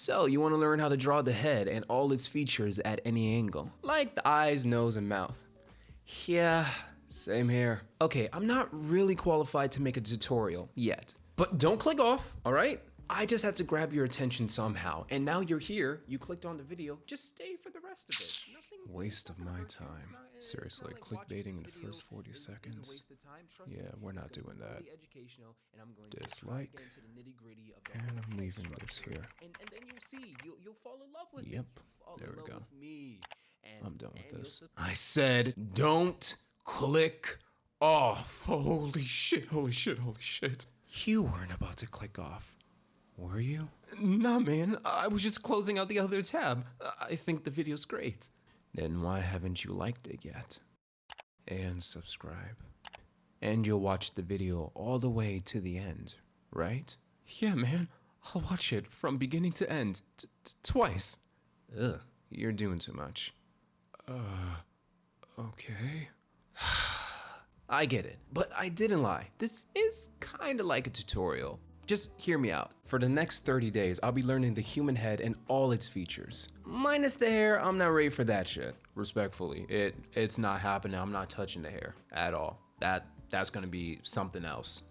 So you want to learn how to draw the head and all its features at any angle, like the eyes, nose, and mouth. Yeah, same here. Okay, I'm not really qualified to make a tutorial yet, but don't click off, all right? I just had to grab your attention somehow, and now you're here, you clicked on the video, just stay for the rest of it. Waste of my time. Seriously, clickbaiting in the first 40 seconds. Yeah, we're not doing that. Dislike. And I'm leaving this here. And then you'll see, you'll fall in love with Yep, it. there we go. I'm done with this. I said, don't click off. Holy shit, holy shit, holy shit. You weren't about to click off, were you? Nah, man, I was just closing out the other tab. I think the video's great. Then why haven't you liked it yet? And subscribe. And you'll watch the video all the way to the end, right? Yeah, man, I'll watch it from beginning to end, twice. Ugh, you're doing too much. Okay. I get it, but I didn't lie. This is kind of like a tutorial. Just hear me out. For the next 30 days, I'll be learning the human head and all its features. Minus the hair, I'm not ready for that shit. Respectfully, it's not happening. I'm not touching the hair at all. That's gonna be something else.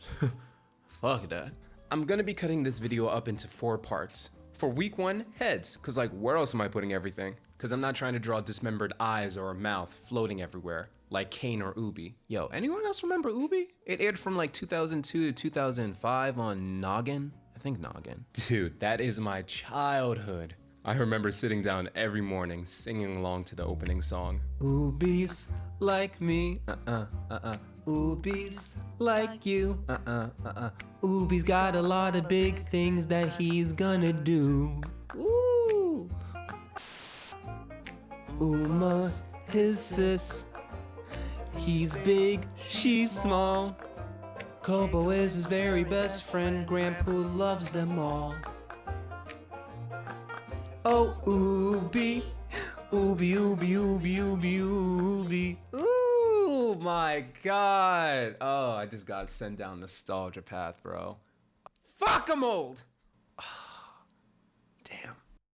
Fuck that. I'm gonna be cutting this video up into 4 parts. For week 1, heads, cause like where else am I putting everything? Cause I'm not trying to draw dismembered eyes or a mouth floating everywhere, like Kane or Ubi. Yo, anyone else remember Ubi? It aired from like 2002 to 2005 on Noggin. I think Noggin. Dude, that is my childhood. I remember sitting down every morning singing along to the opening song. Ubi's like me, Ubi's like you, Ubi's got a lot of big things that he's gonna do. Ooh. Uma, his sis, he's big, she's small. Kobo is his very best friend, Grandpa loves them all. Oh, Ubi, Ubi, Ubi, Ubi, Ubi, Ubi. Ooh, my God. Oh, I just got sent down nostalgia path, bro. Fuck, I'm old. Damn.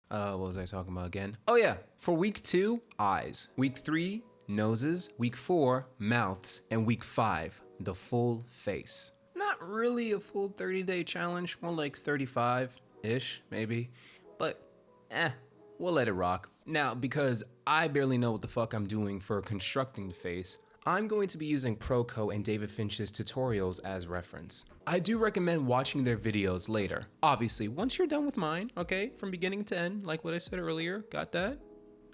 What was I talking about again? Oh yeah, for week 2, eyes. Week 3, noses. Week 4, mouths. And week 5, the full face. Not really a full 30-day challenge, more like 35-ish, maybe. But we'll let it rock. Now, because I barely know what the fuck I'm doing for constructing the face, I'm going to be using Proko and David Finch's tutorials as reference. I do recommend watching their videos later. Obviously, once you're done with mine, okay, from beginning to end, like what I said earlier, got that?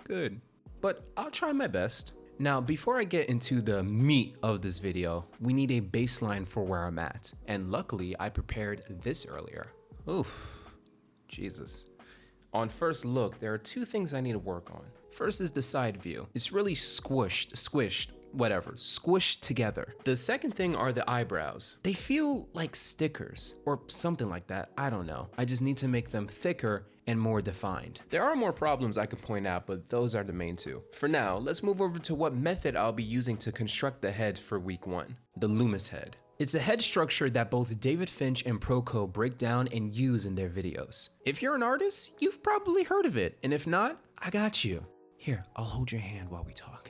Good. But I'll try my best. Now, before I get into the meat of this video, we need a baseline for where I'm at. And luckily, I prepared this earlier. Oof, Jesus. On first look, there are 2 things I need to work on. First is the side view. It's really squished, squished together. The second thing are the eyebrows. They feel like stickers or something like that. I don't know. I just need to make them thicker and more defined. There are more problems I could point out, but those are the main 2. For now, let's move over to what method I'll be using to construct the head for week 1, the Loomis head. It's a head structure that both David Finch and Proko break down and use in their videos. If you're an artist, you've probably heard of it, and if not, I got you. Here, I'll hold your hand while we talk.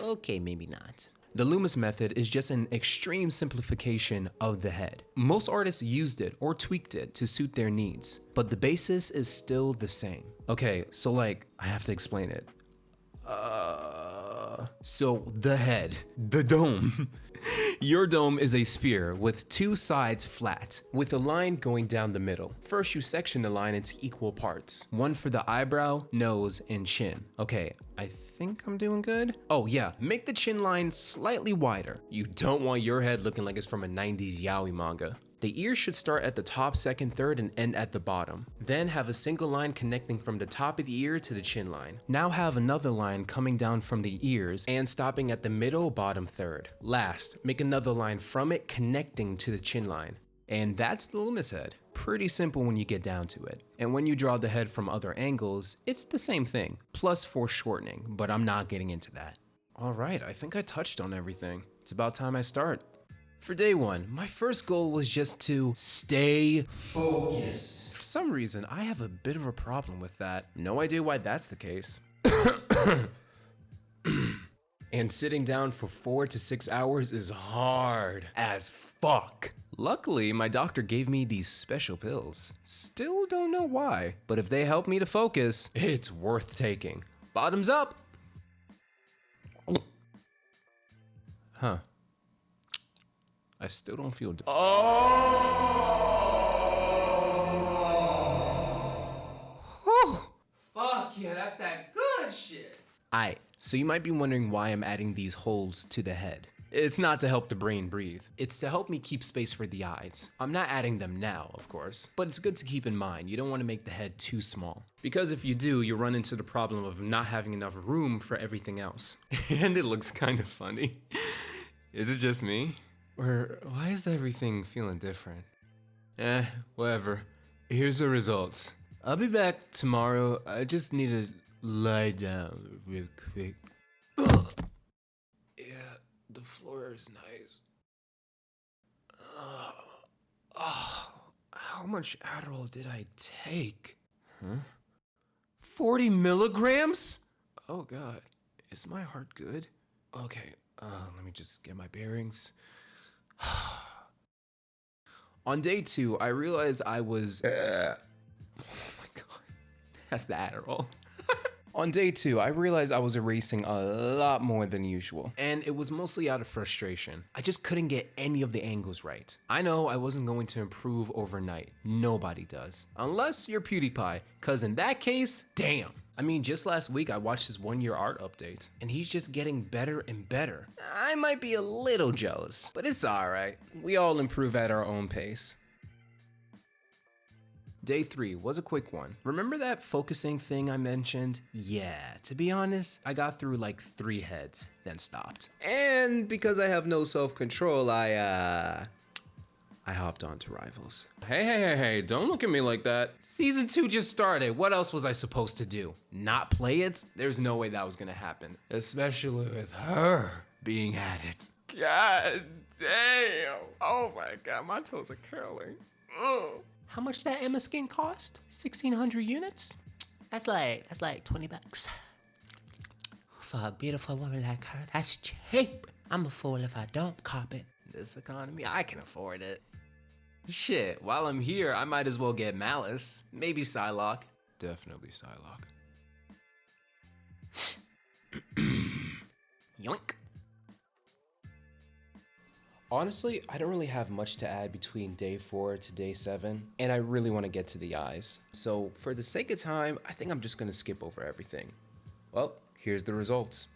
Okay, maybe not. The Loomis method is just an extreme simplification of the head. Most artists used it or tweaked it to suit their needs, but the basis is still the same. Okay, so like, I have to explain it. So the head, the dome. Your dome is a sphere with 2 sides flat, with a line going down the middle. First, you section the line into equal parts. One for the eyebrow, nose, and chin. Okay, I think I'm doing good. Oh yeah, make the chin line slightly wider. You don't want your head looking like it's from a 90s yaoi manga. The ears should start at the top, second, third, and end at the bottom. Then have a single line connecting from the top of the ear to the chin line. Now have another line coming down from the ears and stopping at the middle, bottom third. Last, make another line from it connecting to the chin line. And that's the Loomis head. Pretty simple when you get down to it. And when you draw the head from other angles, it's the same thing, plus foreshortening, but I'm not getting into that. All right, I think I touched on everything. It's about time I start. For day 1, my first goal was just to stay focused. For some reason, I have a bit of a problem with that. No idea why that's the case. And sitting down for 4 to 6 hours is hard as fuck. Luckily, my doctor gave me these special pills. Still don't know why, but if they help me to focus, it's worth taking. Bottoms up. Huh. I still don't feel. Oh! Fuck yeah, that's that good shit. Aight, so you might be wondering why I'm adding these holes to the head. It's not to help the brain breathe. It's to help me keep space for the eyes. I'm not adding them now, of course, but it's good to keep in mind. You don't want to make the head too small, because if you do, you run into the problem of not having enough room for everything else. And it looks kind of funny. Is it just me? Or why is everything feeling different? Whatever. Here's the results. I'll be back tomorrow. I just need to lie down real quick. Yeah, the floor is nice. How much Adderall did I take? 40 milligrams? Oh God, is my heart good? Okay, let me just get my bearings. On day 2, I realized I was... Oh my God, that's the Adderall. On day 2, I realized I was erasing a lot more than usual, and it was mostly out of frustration. I just couldn't get any of the angles right. I know I wasn't going to improve overnight. Nobody does. Unless you're PewDiePie, cause in that case, damn. I mean, just last week I watched his 1-year art update, and he's just getting better and better. I might be a little jealous, but it's alright. We all improve at our own pace. Day 3 was a quick one. Remember that focusing thing I mentioned? Yeah, to be honest, I got through like 3 heads, then stopped. And because I have no self-control, I hopped onto Rivals. Hey, don't look at me like that. Season 2 just started. What else was I supposed to do? Not play it? There's no way that was gonna happen. Especially with her being at it. God damn. Oh my God, my toes are curling. Ugh. How much that Emma skin cost? 1,600 units? That's like $20. For a beautiful woman like her, that's cheap. I'm a fool if I don't cop it. This economy, I can afford it. Shit, while I'm here, I might as well get Malice. Maybe Psylocke. Definitely Psylocke. Yoink. Honestly, I don't really have much to add between day 4 to day 7, and I really want to get to the eyes. So for the sake of time, I think I'm just going to skip over everything. Well, here's the results.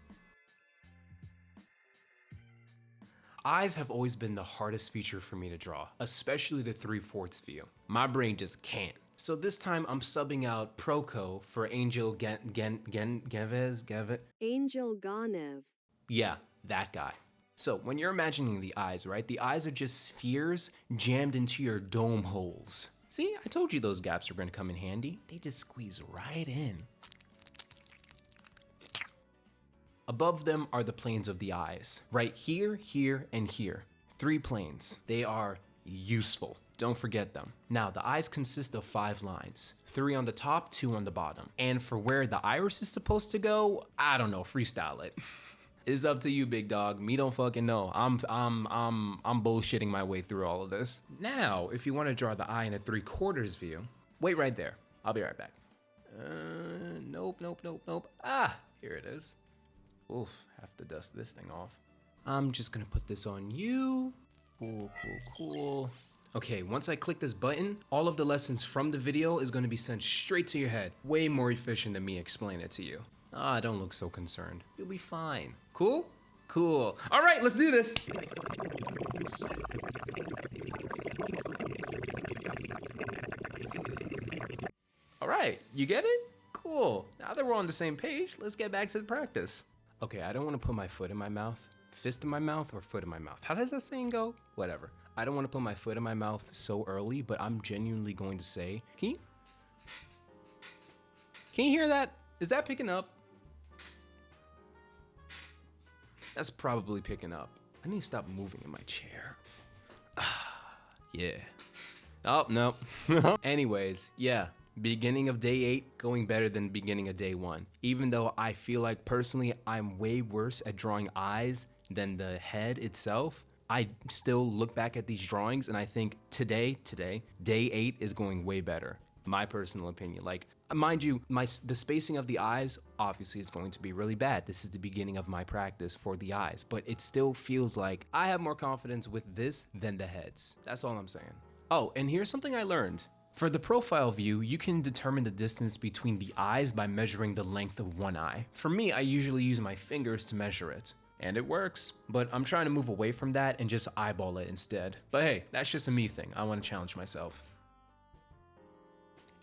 Eyes have always been the hardest feature for me to draw, especially the 3/4 view. My brain just can't. So this time I'm subbing out Proco for Angel Ganev. Angel Ganev. Yeah, that guy. So when you're imagining the eyes, right? The eyes are just spheres jammed into your dome holes. See, I told you those gaps are gonna come in handy. They just squeeze right in. Above them are the planes of the eyes. Right here, here, and here. 3 planes. They are useful. Don't forget them. Now, the eyes consist of 5 lines. 3 on the top, 2 on the bottom. And for where the iris is supposed to go, I don't know, freestyle it. It's up to you, big dog. Me don't fucking know. I'm bullshitting my way through all of this. Now, if you want to draw the eye in a 3/4 view, wait right there. I'll be right back. Nope. Ah, here it is. Oof, have to dust this thing off. I'm just gonna put this on you. Cool. Okay, once I click this button, all of the lessons from the video is gonna be sent straight to your head. Way more efficient than me explaining it to you. Ah, don't look so concerned. You'll be fine. Cool? Cool. All right, let's do this. All right, you get it? Cool. Now that we're on the same page, let's get back to the practice. Okay, I don't want to put my foot in my mouth. Fist in my mouth or foot in my mouth? How does that saying go? Whatever. I don't want to put my foot in my mouth so early, but I'm genuinely going to say, can you hear that? Is that picking up? That's probably picking up. I need to stop moving in my chair. Yeah. Oh, no. Anyways, yeah. Beginning of day 8 going better than beginning of day 1. Even though I feel like personally I'm way worse at drawing eyes than the head itself, I still look back at these drawings and I think today, day 8 is going way better. My personal opinion. Like, mind you, the spacing of the eyes obviously is going to be really bad. This is the beginning of my practice for the eyes, but it still feels like I have more confidence with this than the heads. That's all I'm saying. Oh, and here's something I learned. For the profile view, you can determine the distance between the eyes by measuring the length of one eye. For me, I usually use my fingers to measure it. And it works, but I'm trying to move away from that and just eyeball it instead. But hey, that's just a me thing. I want to challenge myself.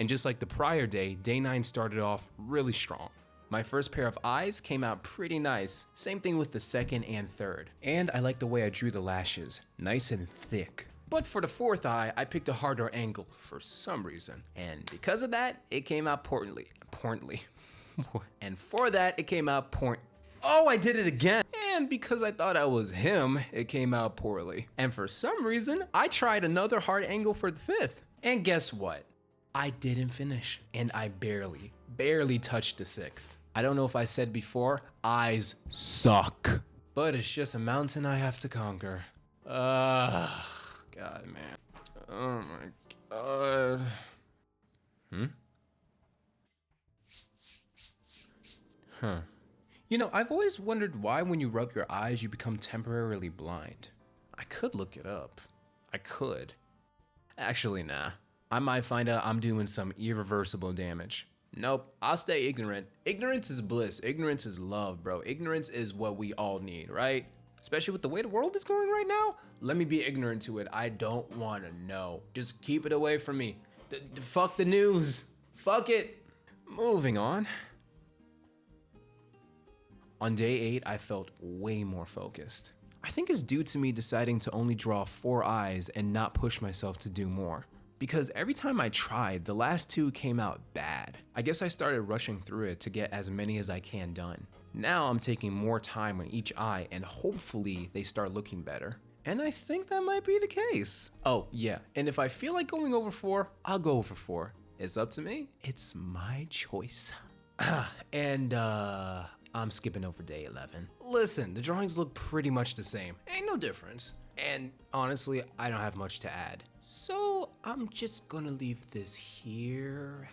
And just like the prior day, day 9 started off really strong. My first pair of eyes came out pretty nice. Same thing with the second and third. And I like the way I drew the lashes, nice and thick. But for the fourth eye, I picked a harder angle for some reason. And because of that, it came out poorly. And for that, it came out Oh, I did it again. And because I thought I was him, it came out poorly. And for some reason, I tried another hard angle for the fifth. And guess what? I didn't finish. And I barely touched the sixth. I don't know if I said before, eyes suck. But it's just a mountain I have to conquer. God, man. Oh my God. Huh. You know, I've always wondered why when you rub your eyes, you become temporarily blind. I could look it up. I could. Actually, nah. I might find out I'm doing some irreversible damage. Nope, I'll stay ignorant. Ignorance is bliss. Ignorance is love, bro. Ignorance is what we all need, right? Especially with the way the world is going right now. Let me be ignorant to it. I don't want to know. Just keep it away from me. Fuck the news. Fuck it. Moving on. On day 8, I felt way more focused. I think it's due to me deciding to only draw 4 eyes and not push myself to do more. Because every time I tried, the last 2 came out bad. I guess I started rushing through it to get as many as I can done. Now I'm taking more time on each eye and hopefully they start looking better. And I think that might be the case. Oh yeah, and if I feel like going over 4, I'll go over 4. It's up to me. It's my choice. And I'm skipping over day 11. Listen, the drawings look pretty much the same. Ain't no difference. And honestly, I don't have much to add. So I'm just gonna leave this here.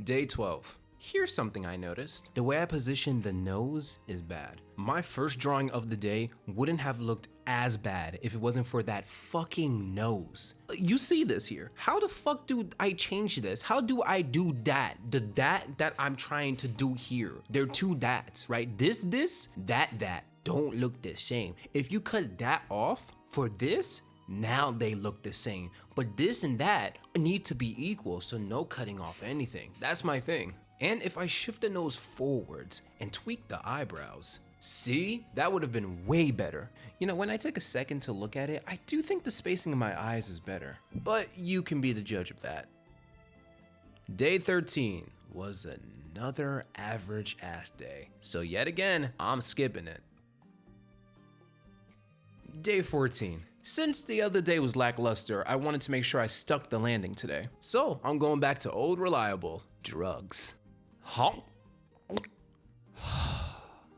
Day 12. Here's something I noticed. The way I positioned the nose is bad. My first drawing of the day wouldn't have looked as bad if it wasn't for that fucking nose. You see this here. How the fuck do I change this? How do I do that? The that I'm trying to do here. They're 2 that's, right? This, that don't look the same. If you cut that off for this, now they look the same. But this and that need to be equal, so no cutting off anything. That's my thing. And if I shift the nose forwards and tweak the eyebrows, see, that would have been way better. You know, when I take a second to look at it, I do think the spacing of my eyes is better, but you can be the judge of that. Day 13 was another average ass day. So yet again, I'm skipping it. Day 14. Since the other day was lackluster, I wanted to make sure I stuck the landing today. So I'm going back to old reliable, drugs.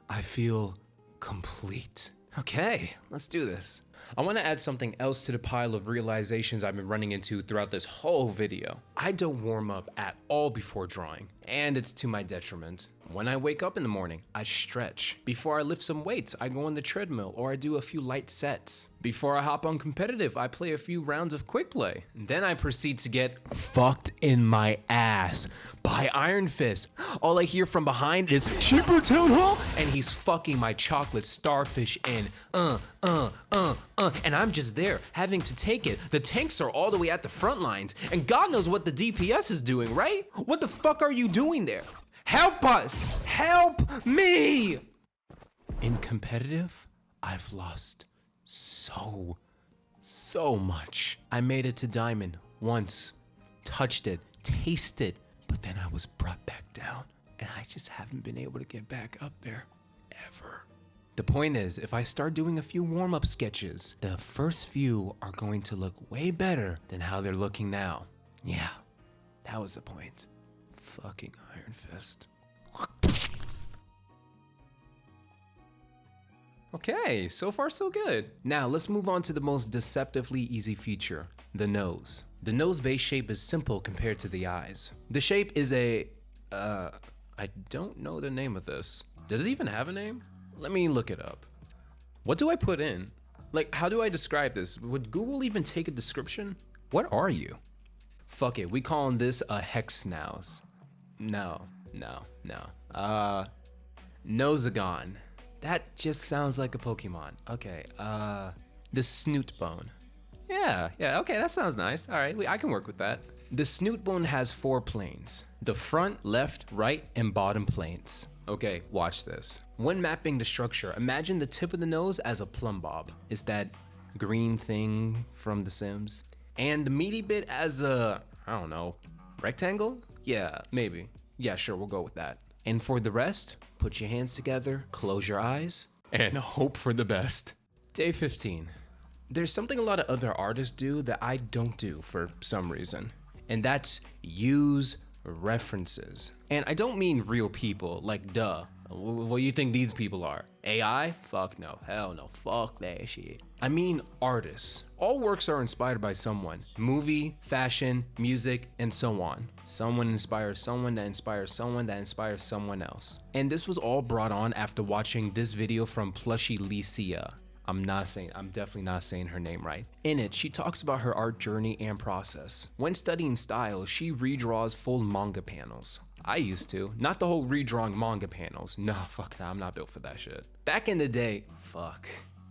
I feel complete. Okay, let's do this. I want to add something else to the pile of realizations I've been running into throughout this whole video. I don't warm up at all before drawing, and it's to my detriment. When I wake up in the morning, I stretch. Before I lift some weights, I go on the treadmill or I do a few light sets. Before I hop on competitive, I play a few rounds of quick play. Then I proceed to get fucked in my ass by Iron Fist. All I hear from behind is Cheaper Town Hall, and he's fucking my chocolate starfish in. And I'm just there having to take it. The tanks are all the way at the front lines, and God knows what the DPS is doing, right? What the fuck are you doing there? Help us! Help me! In competitive, I've lost so much. I made it to Diamond once, touched it, tasted, but then I was brought back down, and I just haven't been able to get back up there ever. The point is, if I start doing a few warm-up sketches, the first few are going to look way better than how they're looking now. Yeah, that was the point. Fucking Iron Fist. Okay, so far so good. Now let's move on to the most deceptively easy feature, the nose. The nose base shape is simple compared to the eyes. The shape is I don't know the name of this. Does it even have a name? Let me look it up. What do I put in? Like, how do I describe this? Would Google even take a description? What are you? Fuck it, we calling this a hexnouse. No. Nosagon. That just sounds like a Pokemon. Okay, the snoot bone. Yeah, okay, that sounds nice. All right, I can work with that. The snoot bone has 4 planes. The front, left, right, and bottom planes. Okay, watch this. When mapping the structure, imagine the tip of the nose as a plumb bob. It's that green thing from The Sims. And the meaty bit as a, I don't know, rectangle? Yeah, maybe. Yeah, sure, we'll go with that. And for the rest, put your hands together, close your eyes, and hope for the best. Day 15. There's something a lot of other artists do that I don't do for some reason, and that's use references. And I don't mean real people, like duh. What do you think these people are? AI? Fuck no, hell no, fuck that shit. I mean artists. All works are inspired by someone. Movie, fashion, music, and so on. Someone inspires someone that inspires someone that inspires someone else. And this was all brought on after watching this video from Plushy Licia. I'm definitely not saying her name right. In it, she talks about her art journey and process. When studying style, she redraws full manga panels. I used to, not the whole redrawing manga panels. No, fuck that, I'm not built for that shit. Back in the day, fuck,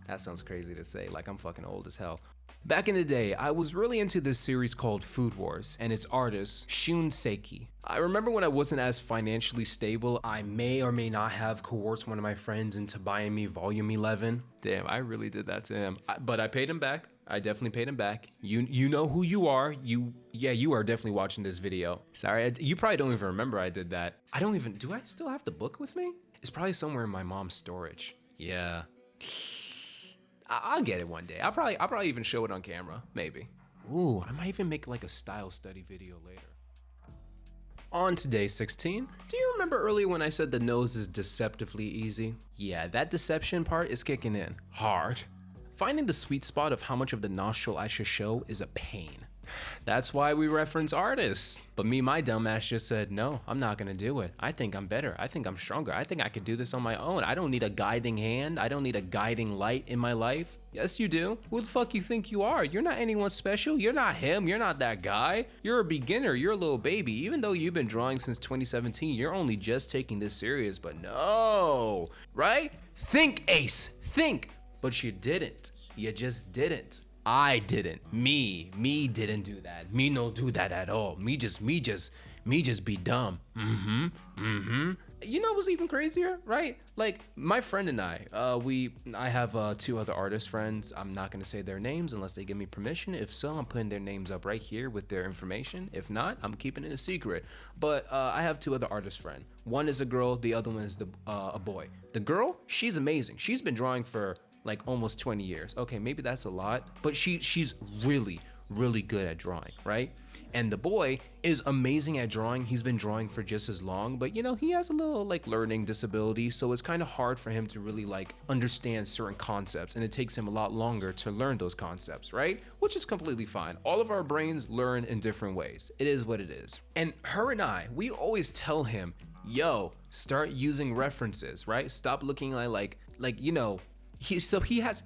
that sounds crazy to say, like I'm fucking old as hell. Back in the day, I was really into this series called Food Wars and its artist, Shun Seiki. I remember when I wasn't as financially stable, I may or may not have coerced one of my friends into buying me Volume 11. Damn, I really did that to him. But I paid him back. I definitely paid him back. You know who you are. You are definitely watching this video. Sorry, you probably don't even remember I did that. Do I still have the book with me? It's probably somewhere in my mom's storage. Yeah. I'll get it one day. I'll probably even show it on camera, maybe. Ooh, I might even make like a style study video later. On to day 16. Do you remember earlier when I said the nose is deceptively easy? Yeah, that deception part is kicking in hard. Finding the sweet spot of how much of the nostril I should show is a pain. That's why we reference artists. But me, my dumbass just said, no, I'm not gonna do it. I think I'm better. I think I'm stronger. I think I could do this on my own. I don't need a guiding hand. I don't need a guiding light in my life. Yes, you do. Who the fuck you think you are? You're not anyone special. You're not him. You're not that guy. You're a beginner. You're a little baby. Even though you've been drawing since 2017, you're only just taking this serious. But no, right? Think, Ace, think. But you didn't. You just didn't. I didn't. Me didn't do that. Me no do that at all. Me just be dumb. You know what's even crazier, right? Like my friend and I have 2 other artist friends. I'm not gonna say their names unless they give me permission. If so, I'm putting their names up right here with their information. If not, I'm keeping it a secret. But I have 2 other artist friends. One is a girl, the other one is a boy. The girl, she's amazing. She's been drawing for like almost 20 years. Okay, maybe that's a lot, but she's really good at drawing, right? And the boy is amazing at drawing. He's been drawing for just as long, but you know, he has a little like learning disability, so it's kind of hard for him to really like understand certain concepts, and it takes him a lot longer to learn those concepts, right? Which is completely fine. All of our brains learn in different ways. It is what it is. And her and I, we always tell him, yo, start using references, right? Stop looking like you know, he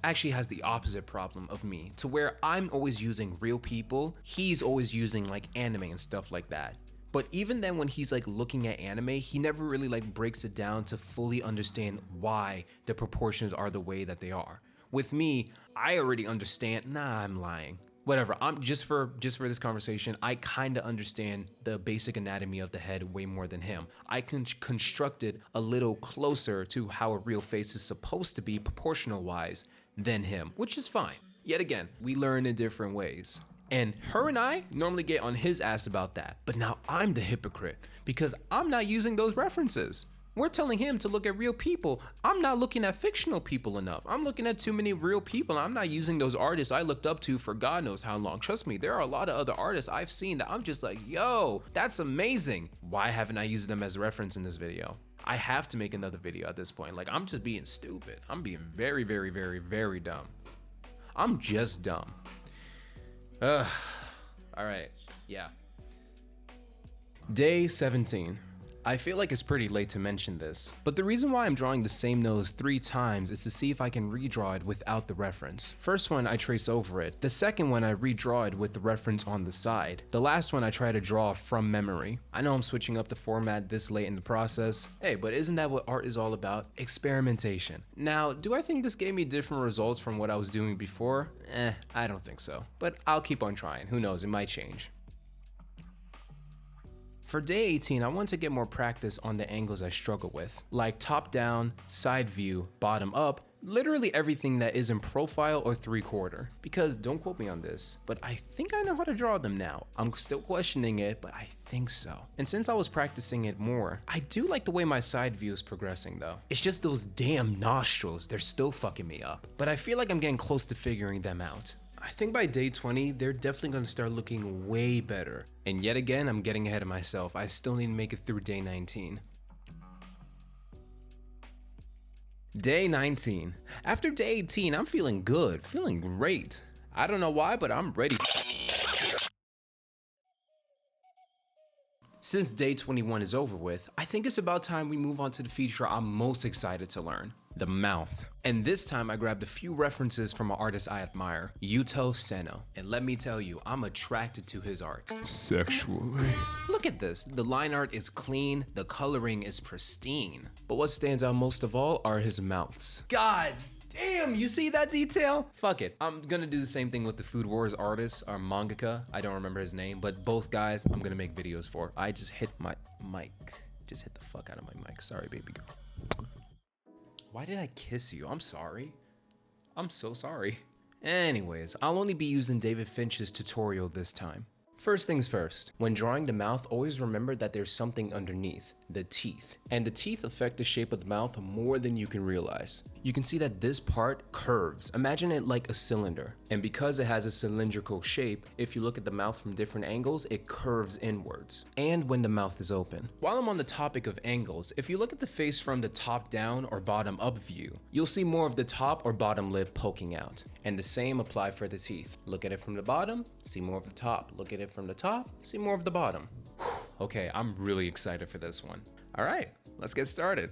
actually has the opposite problem of me, to where I'm always using real people. He's always using like anime and stuff like that. But even then, when he's like looking at anime, he never really like breaks it down to fully understand why the proportions are the way that they are. With me, I already understand. Nah, I'm lying. Whatever. I'm just for this conversation, I kind of understand the basic anatomy of the head way more than him. I can construct it a little closer to how a real face is supposed to be proportional wise than him, which is fine. Yet again, we learn in different ways. And her and I normally get on his ass about that. But now I'm the hypocrite because I'm not using those references. We're telling him to look at real people. I'm not looking at fictional people enough. I'm looking at too many real people. I'm not using those artists I looked up to for God knows how long. Trust me, there are a lot of other artists I've seen that I'm just like, yo, that's amazing. Why haven't I used them as reference in this video? I have to make another video at this point. Like, I'm just being stupid. I'm being very, very, very, very dumb. I'm just dumb. All right, yeah. Day 17. I feel like it's pretty late to mention this, but the reason why I'm drawing the same nose 3 times is to see if I can redraw it without the reference. First one, I trace over it. The second one, I redraw it with the reference on the side. The last one, I try to draw from memory. I know I'm switching up the format this late in the process. Hey, but isn't that what art is all about? Experimentation. Now, do I think this gave me different results from what I was doing before? I don't think so. But I'll keep on trying. Who knows, it might change. For day 18, I want to get more practice on the angles I struggle with, like top down, side view, bottom up, literally everything that is in profile or 3/4. Because don't quote me on this, but I think I know how to draw them now. I'm still questioning it, but I think so. And since I was practicing it more, I do like the way my side view is progressing though. It's just those damn nostrils, they're still fucking me up. But I feel like I'm getting close to figuring them out. I think by day 20, they're definitely going to start looking way better. And yet again, I'm getting ahead of myself. I still need to make it through day 19. Day 19. After day 18, I'm feeling good, feeling great. I don't know why, but I'm ready. Since day 21 is over with, I think it's about time we move on to the feature I'm most excited to learn, the mouth. And this time I grabbed a few references from an artist I admire, Yuto Seno. And let me tell you, I'm attracted to his art. Sexually. Look at this, the line art is clean, the coloring is pristine. But what stands out most of all are his mouths. God damn, you see that detail? Fuck it, I'm gonna do the same thing with the Food Wars artist, or mangaka, I don't remember his name, but both guys I'm gonna make videos for. I just hit my mic, just hit the fuck out of my mic, sorry baby girl. Why did I kiss you? I'm sorry. I'm so sorry. Anyways, I'll only be using David Finch's tutorial this time. First things first, when drawing the mouth, always remember that there's something underneath, the teeth. And the teeth affect the shape of the mouth more than you can realize. You can see that this part curves. Imagine it like a cylinder. And because it has a cylindrical shape, if you look at the mouth from different angles, it curves inwards. And when the mouth is open. While I'm on the topic of angles, if you look at the face from the top down or bottom up view, you'll see more of the top or bottom lip poking out. And the same apply for the teeth. Look at it from the bottom, see more of the top. Look at it from the top, see more of the bottom. Okay, I'm really excited for this one. All right, let's get started.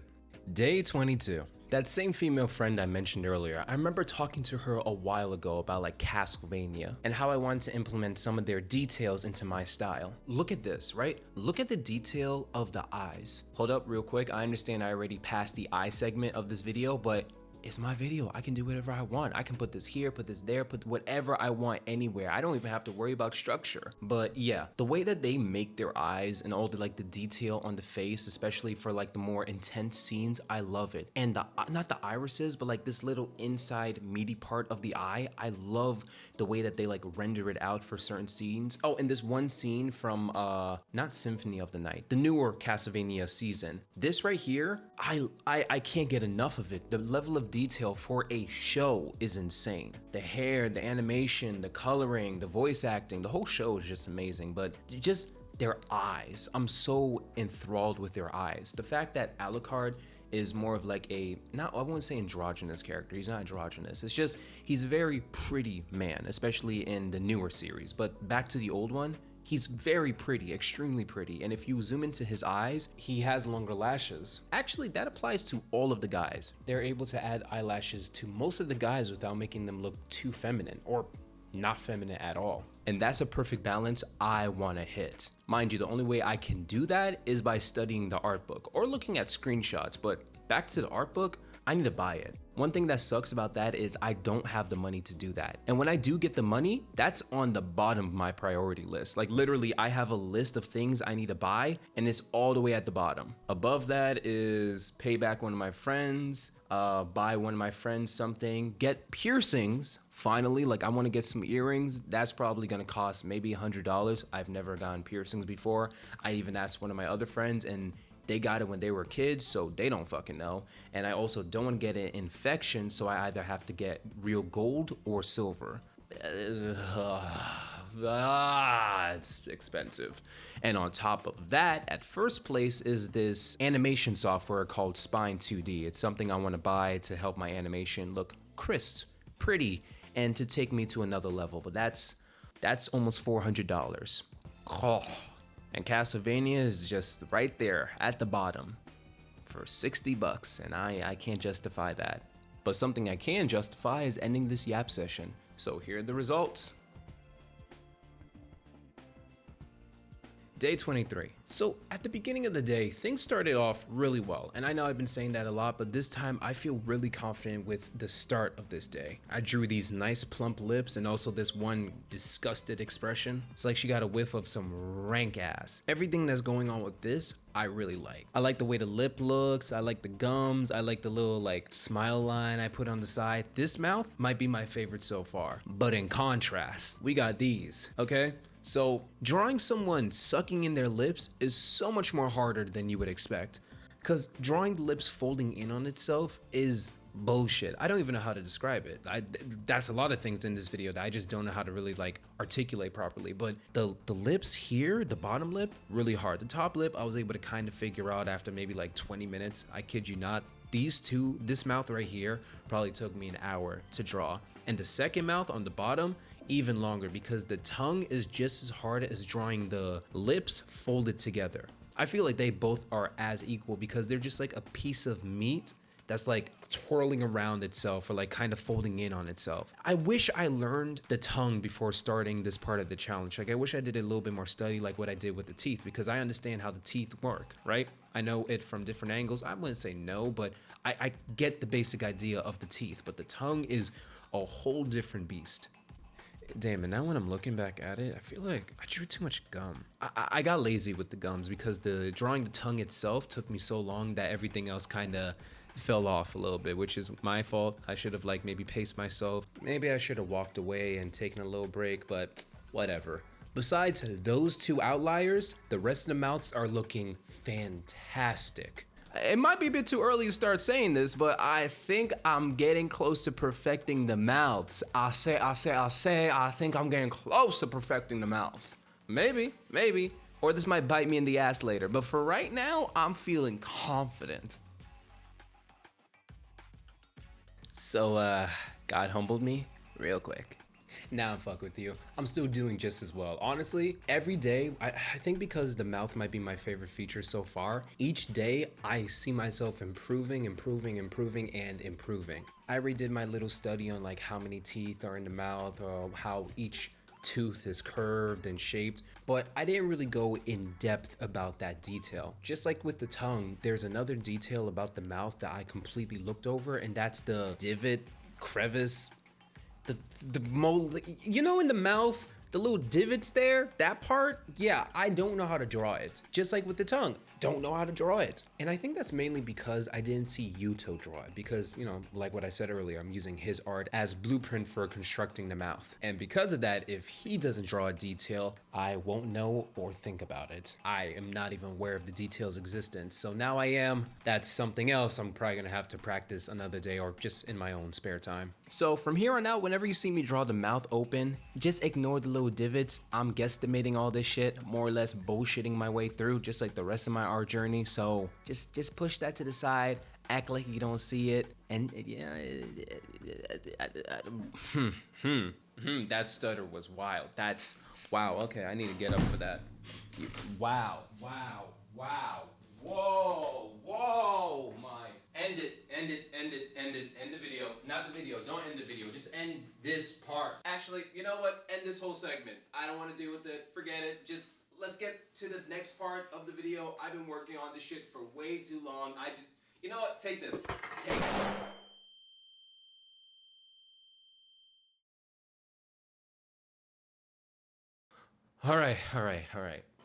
Day 22. That same female friend I mentioned earlier, I remember talking to her a while ago about like Castlevania and how I wanted to implement some of their details into my style. Look at this, right? Look at the detail of the eyes. Hold up real quick. I understand I already passed the eye segment of this video, but it's my video. I can do whatever I want. I can put this here, put this there, put whatever I want anywhere. I don't even have to worry about structure. But yeah, the way that they make their eyes and all the like the detail on the face, especially for like the more intense scenes, I love it. And the not the irises, but like this little inside meaty part of the eye, I love the way that they like render it out for certain scenes. Oh, and this one scene from not Symphony of the Night, the newer Castlevania season. This right here, I can't get enough of it. The level of detail for a show is insane. The hair, the animation, the coloring, the voice acting, the whole show is just amazing. But just their eyes, I'm so enthralled with their eyes. The fact that Alucard is more of like I wouldn't say androgynous character. He's not androgynous. It's just, he's a very pretty man, especially in the newer series. But back to the old one, he's very pretty, extremely pretty. And if you zoom into his eyes, he has longer lashes. Actually, that applies to all of the guys. They're able to add eyelashes to most of the guys without making them look too feminine or not feminine at all. And that's a perfect balance I want to hit. Mind you, the only way I can do that is by studying the art book or looking at screenshots. But back to the art book, I need to buy it. One thing that sucks about that is I don't have the money to do that. And when I do get the money, that's on the bottom of my priority list. Like literally, I have a list of things I need to buy and it's all the way at the bottom. Above that is pay back one of my friends, buy one of my friends something, get piercings. Finally, like I want to get some earrings. That's probably going to cost maybe $100. I've never gotten piercings before. I even asked one of my other friends and They got it when they were kids, so they don't fucking know. And I also don't want to get an infection, so I either have to get real gold or silver. It's expensive. And on top of that, at first place is this animation software called Spine 2D. It's something I want to buy to help my animation look crisp, pretty, and to take me to another level. But that's almost $400. Oh. And Castlevania is just right there at the bottom for $60, and I can't justify that. But something I can justify is ending this yap session. So here are the results. Day 23. So at the beginning of the day, things started off really well. And I know I've been saying that a lot, but this time I feel really confident with the start of this day. I drew these nice plump lips and also this one disgusted expression. It's like she got a whiff of some rank ass. Everything that's going on with this, I really like. I like the way the lip looks. I like the gums. I like the little like smile line I put on the side. This mouth might be my favorite so far. But in contrast, we got these, okay? So drawing someone sucking in their lips is so much more harder than you would expect, because drawing the lips folding in on itself is bullshit. I don't even know how to describe it. That's a lot of things in this video that I just don't know how to really like articulate properly. But the lips here, the bottom lip, really hard. The top lip, I was able to kind of figure out after maybe like 20 minutes. I kid you not. These two, this mouth right here, probably took me an hour to draw. And the second mouth on the bottom, even longer, because the tongue is just as hard as drawing the lips folded together. I feel like they both are as equal because they're just like a piece of meat that's like twirling around itself or like kind of folding in on itself. I wish I learned the tongue before starting this part of the challenge. Like I wish I did a little bit more study like what I did with the teeth, because I understand how the teeth work, right? I know it from different angles. I wouldn't say no, but I get the basic idea of the teeth, but the tongue is a whole different beast. Damn, and now when I'm looking back at it, I feel like I drew too much gum. I got lazy with the gums because drawing the tongue itself took me so long that everything else kind of fell off a little bit, which is my fault. I should have like maybe paced myself. Maybe I should have walked away and taken a little break, but whatever. Besides those two outliers, the rest of the mouths are looking fantastic. It might be a bit too early to start saying this, but I think I'm getting close to perfecting the mouths. I think I'm getting close to perfecting the mouths. Maybe. Or this might bite me in the ass later, but for right now, I'm feeling confident. So, God humbled me real quick. Now I'm fuck with you. I'm still doing just as well. Honestly, every day, I think because the mouth might be my favorite feature so far, each day I see myself improving. I redid my little study on like how many teeth are in the mouth or how each tooth is curved and shaped, but I didn't really go in depth about that detail. Just like with the tongue, there's another detail about the mouth that I completely looked over, and that's the divot, crevice, the mold, you know, in the mouth, the little divots there, that part, yeah, I don't know how to draw it. Just like with the tongue, don't know how to draw it. And I think that's mainly because I didn't see Yuto draw it, because, you know, like what I said earlier, I'm using his art as blueprint for constructing the mouth. And because of that, if he doesn't draw a detail, I won't know or think about it. I am not even aware of the detail's existence. So now I am. That's something else I'm probably gonna have to practice another day or just in my own spare time. So from here on out, whenever you see me draw the mouth open, just ignore the little divots. I'm guesstimating all this shit, more or less bullshitting my way through, just like the rest of my art journey. So just push that to the side, act like you don't see it, and yeah, that stutter was wild. That's wow. Okay, I need to get up for that. Wow, whoa, my. End the video. Not the video, don't end the video, just end this part. Actually, you know what, end this whole segment. I don't want to deal with it, forget it, just let's get to the next part of the video. I've been working on this shit for way too long. You know what, take this, take it. All right.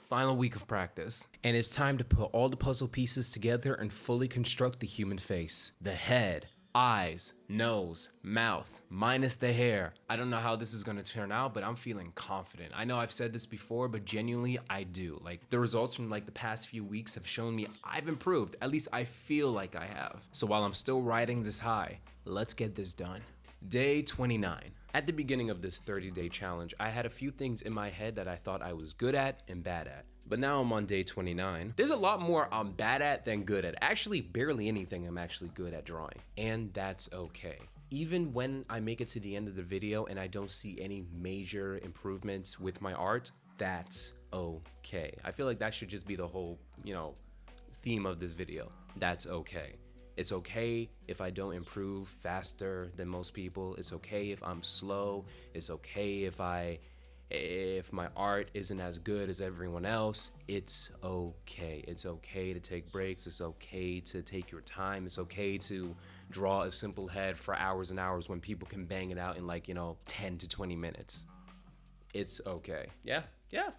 Final week of practice, and it's time to put all the puzzle pieces together and fully construct the human face. The head, eyes, nose, mouth, minus the hair. I don't know how this is gonna turn out, but I'm feeling confident. I know I've said this before, but genuinely I do. Like the results from like the past few weeks have shown me I've improved. At least I feel like I have. So while I'm still riding this high, let's get this done. Day 29. At the beginning of this 30-day challenge, I had a few things in my head that I thought I was good at and bad at. But now I'm on day 29. There's a lot more I'm bad at than good at. Actually, barely anything I'm actually good at drawing. And that's okay. Even when I make it to the end of the video and I don't see any major improvements with my art, that's okay. I feel like that should just be the whole, theme of this video. That's okay. It's okay if I don't improve faster than most people. It's okay if I'm slow. It's okay if my art isn't as good as everyone else. It's okay. It's okay to take breaks. It's okay to take your time. It's okay to draw a simple head for hours and hours when people can bang it out in 10 to 20 minutes. It's okay. Yeah,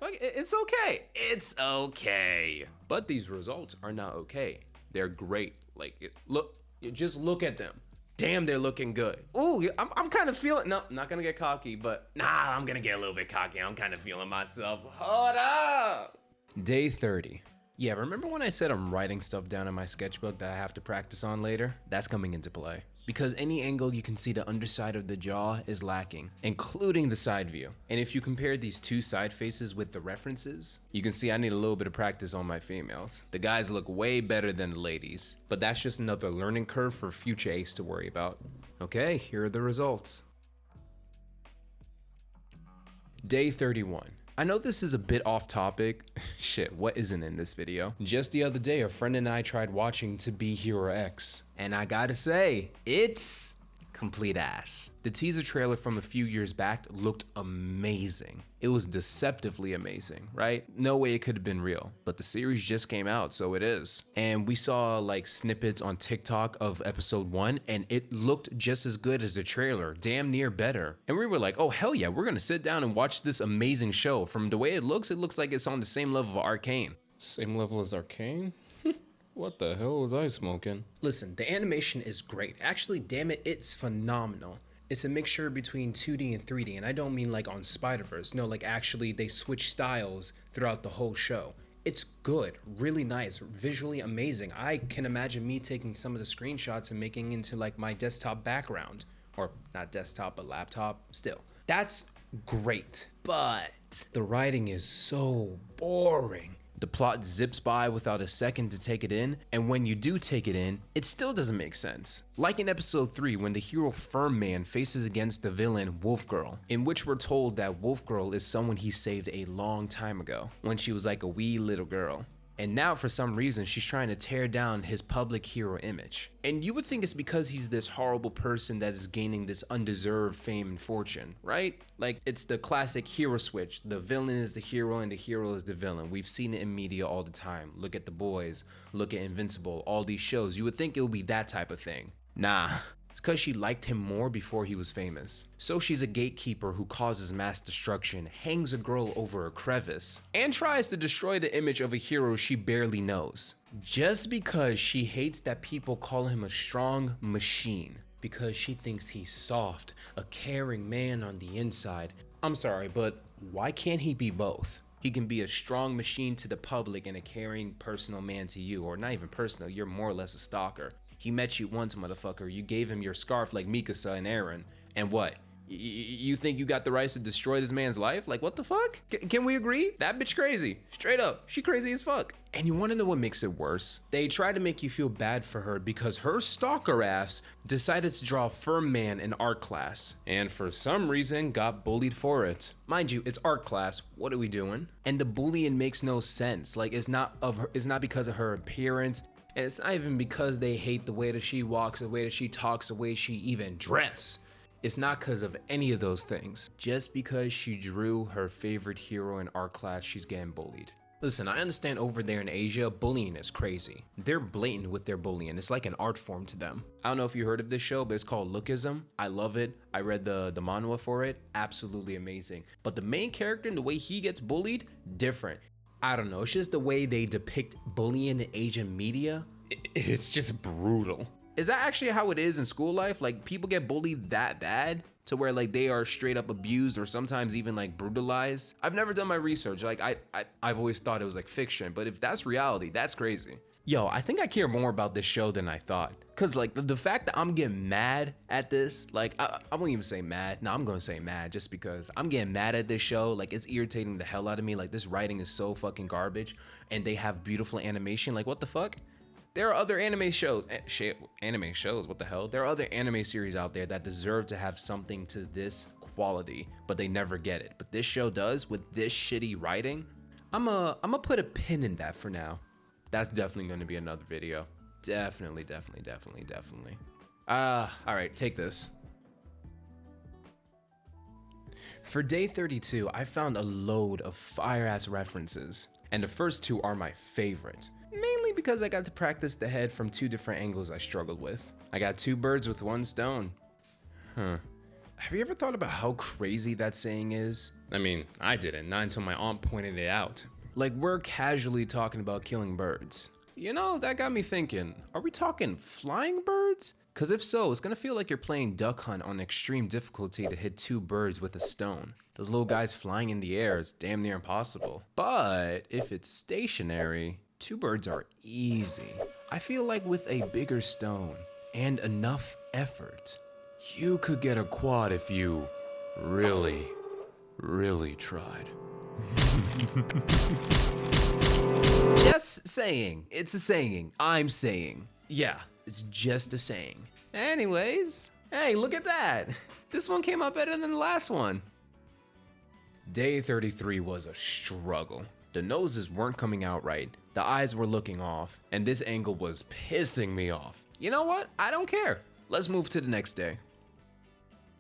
fuck it. It's okay. It's okay. But these results are not okay. They're great. Just look at them. Damn, they're looking good. Ooh, I'm kind of feeling, no, I'm not gonna get cocky, but I'm gonna get a little bit cocky. I'm kind of feeling myself. Hold up. Day 30. Yeah, remember when I said I'm writing stuff down in my sketchbook that I have to practice on later? That's coming into play. Because any angle you can see the underside of the jaw is lacking, including the side view. And if you compare these two side faces with the references, you can see I need a little bit of practice on my females. The guys look way better than the ladies, but that's just another learning curve for future Ace to worry about. Okay, here are the results. Day 31. I know this is a bit off topic. Shit, what isn't in this video? Just the other day, a friend and I tried watching To Be Hero X, and I gotta say, it's complete ass. The teaser trailer from a few years back looked amazing. It was deceptively amazing, right? No way it could have been real, but the series just came out, so it is. And we saw snippets on TikTok of episode 1, and it looked just as good as the trailer, damn near better. And we were like, oh hell yeah, we're gonna sit down and watch this amazing show. From the way it looks like it's on the same level of Arcane. Same level as Arcane? What the hell was I smoking? Listen, the animation is great. Actually, damn it, it's phenomenal. It's a mixture between 2D and 3D, and I don't mean on Spider-Verse. No, actually they switch styles throughout the whole show. It's good, really nice, visually amazing. I can imagine me taking some of the screenshots and making into my desktop background. Or not desktop, but laptop, still. That's great, but the writing is so boring. The plot zips by without a second to take it in, and when you do take it in, it still doesn't make sense. Like in episode 3 when the hero Firm Man faces against the villain Wolf Girl, in which we're told that Wolf Girl is someone he saved a long time ago, when she was a wee little girl. And now for some reason she's trying to tear down his public hero image. And you would think it's because he's this horrible person that is gaining this undeserved fame and fortune, right? It's the classic hero switch. The villain is the hero and the hero is the villain. We've seen it in media all the time. Look at The Boys, look at Invincible, all these shows. You would think it would be that type of thing. Nah. It's because she liked him more before he was famous. So she's a gatekeeper who causes mass destruction, hangs a girl over a crevice, and tries to destroy the image of a hero she barely knows. Just because she hates that people call him a strong machine. Because she thinks he's soft, a caring man on the inside. I'm sorry, but why can't he be both? He can be a strong machine to the public and a caring personal man to you, or not even personal, you're more or less a stalker. He met you once, motherfucker. You gave him your scarf like Mikasa and Eren. And what? You think you got the rights to destroy this man's life? What the fuck? Can we agree? That bitch crazy. Straight up. She crazy as fuck. And you wanna know what makes it worse? They try to make you feel bad for her because her stalker ass decided to draw Firm Man in art class. And for some reason got bullied for it. Mind you, it's art class. What are we doing? And the bullying makes no sense. It's not because of her appearance. And it's not even because they hate the way that she walks, the way that she talks, the way she even dress. It's not because of any of those things. Just because she drew her favorite hero in art class, she's getting bullied. Listen, I understand over there in Asia, bullying is crazy. They're blatant with their bullying. It's like an art form to them. I don't know if you heard of this show, but it's called Lookism. I love it. I read the manhwa for it. Absolutely amazing. But the main character and the way he gets bullied, different. I don't know, it's just the way they depict bullying in Asian media. It's just brutal. Is that actually how it is in school life? Like people get bullied that bad to where like they are straight up abused or sometimes even like brutalized? I've never done my research. Like I've always thought it was like fiction, but if that's reality, that's crazy. Yo, I think I care more about this show than I thought. Cause like the fact that I'm getting mad at this, like I won't even say mad. No, I'm gonna say mad just because I'm getting mad at this show. Like it's irritating the hell out of me. Like this writing is so fucking garbage and they have beautiful animation. Like what the fuck? There are other anime shows, what the hell? There are other anime series out there that deserve to have something to this quality, but they never get it. But this show does with this shitty writing. I'ma put a pin in that for now. That's definitely gonna be another video. Definitely. All right, take this. For day 32, I found a load of fire-ass references, and the first two are my favorite. Mainly because I got to practice the head from two different angles I struggled with. I got two birds with one stone. Have you ever thought about how crazy that saying is? I mean, I didn't, not until my aunt pointed it out. Like, we're casually talking about killing birds. You know, that got me thinking, are we talking flying birds? Cause if so, it's gonna feel like you're playing duck hunt on extreme difficulty to hit two birds with a stone. Those little guys flying in the air is damn near impossible. But if it's stationary, two birds are easy. I feel like with a bigger stone and enough effort, you could get a quad if you really tried. Just saying. It's a saying. I'm saying. Yeah, it's just a saying. Anyways, hey, look at that. This one came out better than the last one. Day 33 was a struggle. The noses weren't coming out right, the eyes were looking off, and this angle was pissing me off. You know what? I don't care. Let's move to the next day.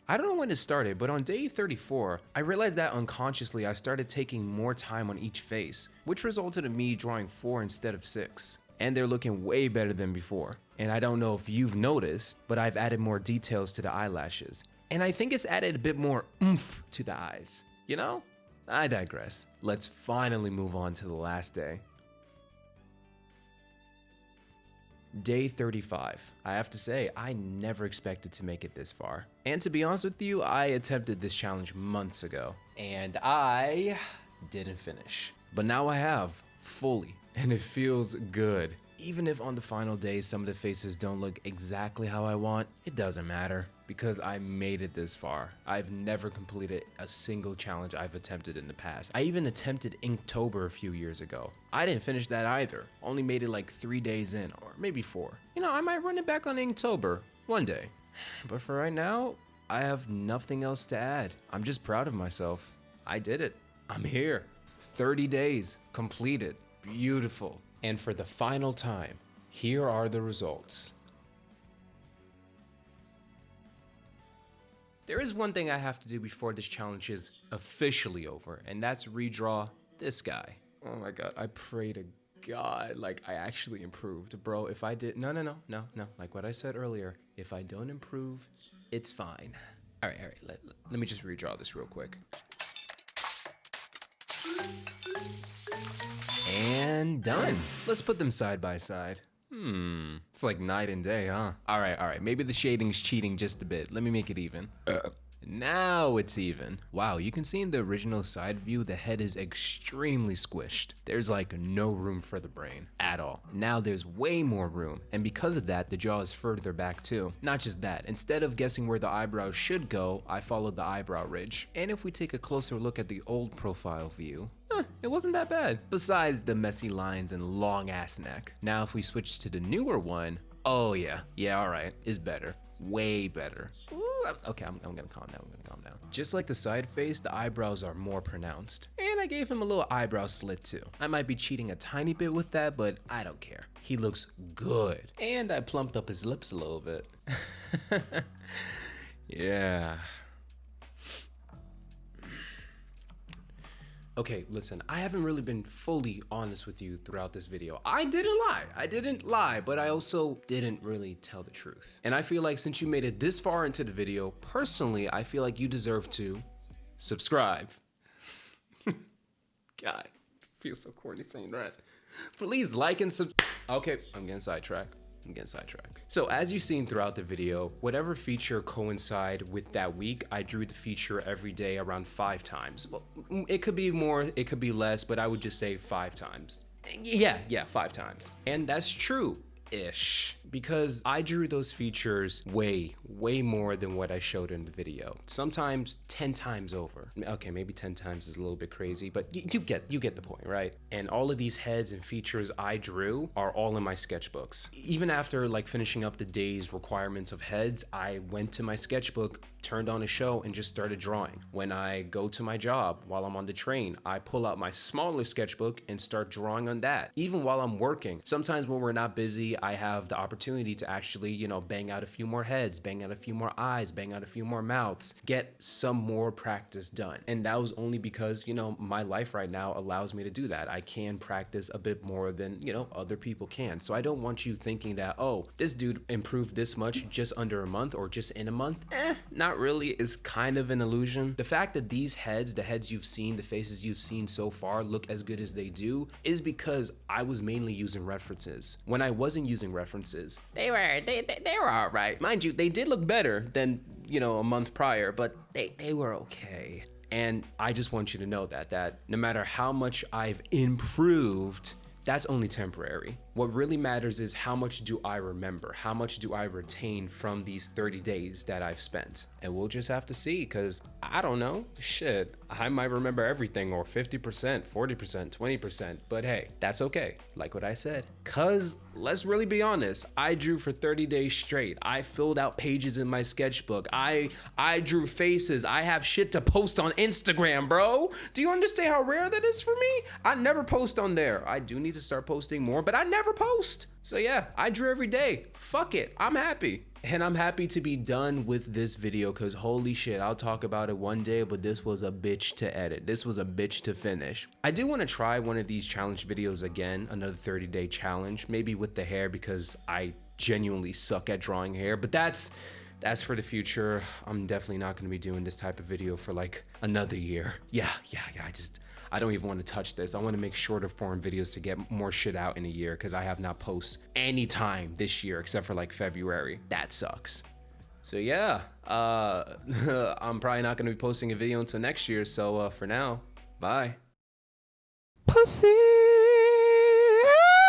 I don't know when it started, but on day 34, I realized that unconsciously I started taking more time on each face, which resulted in me drawing 4 instead of 6. And they're looking way better than before. And I don't know if you've noticed, but I've added more details to the eyelashes. And I think it's added a bit more oomph to the eyes. You know? I digress. Let's finally move on to the last day. Day 35. I have to say, I never expected to make it this far. And to be honest with you, I attempted this challenge months ago, and I didn't finish. But now I have, fully, and it feels good. Even if on the final day some of the faces don't look exactly how I want, it doesn't matter, because I made it this far. I've never completed a single challenge I've attempted in the past. I even attempted Inktober a few years ago. I didn't finish that either. Only made it like 3 days in, or maybe 4. You know, I might run it back on Inktober one day. But for right now, I have nothing else to add. I'm just proud of myself. I did it. I'm here. 30 days, completed, beautiful. And for the final time, here are the results. There is one thing I have to do before this challenge is officially over, and that's redraw this guy. Oh my god, I pray to God, like I actually improved. Bro, if I did, no, like what I said earlier, if I don't improve, it's fine. All right, let me just redraw this real quick. And done. Let's put them side by side. It's like night and day, huh? All right. Maybe the shading's cheating just a bit. Let me make it even. Now it's even. Wow, you can see in the original side view, the head is extremely squished. There's like no room for the brain at all. Now there's way more room. And because of that, the jaw is further back too. Not just that, instead of guessing where the eyebrows should go, I followed the eyebrow ridge. And if we take a closer look at the old profile view, it wasn't that bad. Besides the messy lines and long ass neck. Now if we switch to the newer one, oh yeah, all right, is better. Way better. Ooh, okay, I'm gonna calm down. Just like the side face, the eyebrows are more pronounced. And I gave him a little eyebrow slit too. I might be cheating a tiny bit with that, but I don't care. He looks good. And I plumped up his lips a little bit. Yeah. Okay, listen, I haven't really been fully honest with you throughout this video. I didn't lie, but I also didn't really tell the truth. And I feel like since you made it this far into the video, personally, I feel like you deserve to subscribe. God, I feel so corny saying that. Please like and Okay, I'm getting sidetracked. I'm getting sidetracked. So as you've seen throughout the video, whatever feature coincide with that week, I drew the feature every day around 5 times. Well, it could be more, it could be less, but I would just say 5 times. Yeah, 5 times. And that's true-ish, because I drew those features way more than what I showed in the video. Sometimes 10 times over. Okay, maybe 10 times is a little bit crazy, but you get the point, right? And all of these heads and features I drew are all in my sketchbooks. Even after like finishing up the day's requirements of heads, I went to my sketchbook, turned on a show, and just started drawing. When I go to my job while I'm on the train, I pull out my smaller sketchbook and start drawing on that. Even while I'm working, sometimes when we're not busy, I have the opportunity to actually, you know, bang out a few more heads, bang out a few more eyes, bang out a few more mouths, get some more practice done. And that was only because, you know, my life right now allows me to do that. I can practice a bit more than, you know, other people can. So I don't want you thinking that, oh, this dude improved this much just under a month or just in a month. Not really. Is kind of an illusion. The fact that these heads, the heads you've seen, the faces you've seen so far look as good as they do is because I was mainly using references. When I wasn't using references, they were all right. Mind you, they did look better than, you know, a month prior, but they were okay. And I just want you to know that no matter how much I've improved, that's only temporary. What really matters is how much do I remember? How much do I retain from these 30 days that I've spent? And we'll just have to see, because I don't know, shit, I might remember everything, or 50%, 40%, 20%, but hey, that's okay. Like what I said, cause let's really be honest, I drew for 30 days straight. I filled out pages in my sketchbook. I drew faces. I have shit to post on Instagram, bro. Do you understand how rare that is for me? I never post on there. I do need to start posting more, but I never post. So yeah, I drew every day. Fuck it, I'm happy. And I'm happy to be done with this video, because holy shit, I'll talk about it one day, but this was a bitch to edit. This was a bitch to finish. I do want to try one of these challenge videos again, another 30-day challenge, maybe with the hair, because I genuinely suck at drawing hair, but that's for the future. I'm definitely not going to be doing this type of video for like another year. Yeah, I don't even want to touch this. I want to make shorter form videos to get more shit out in a year, because I have not posted any time this year except for like February. That sucks. So yeah, I'm probably not going to be posting a video until next year. So for now, bye. Pussy.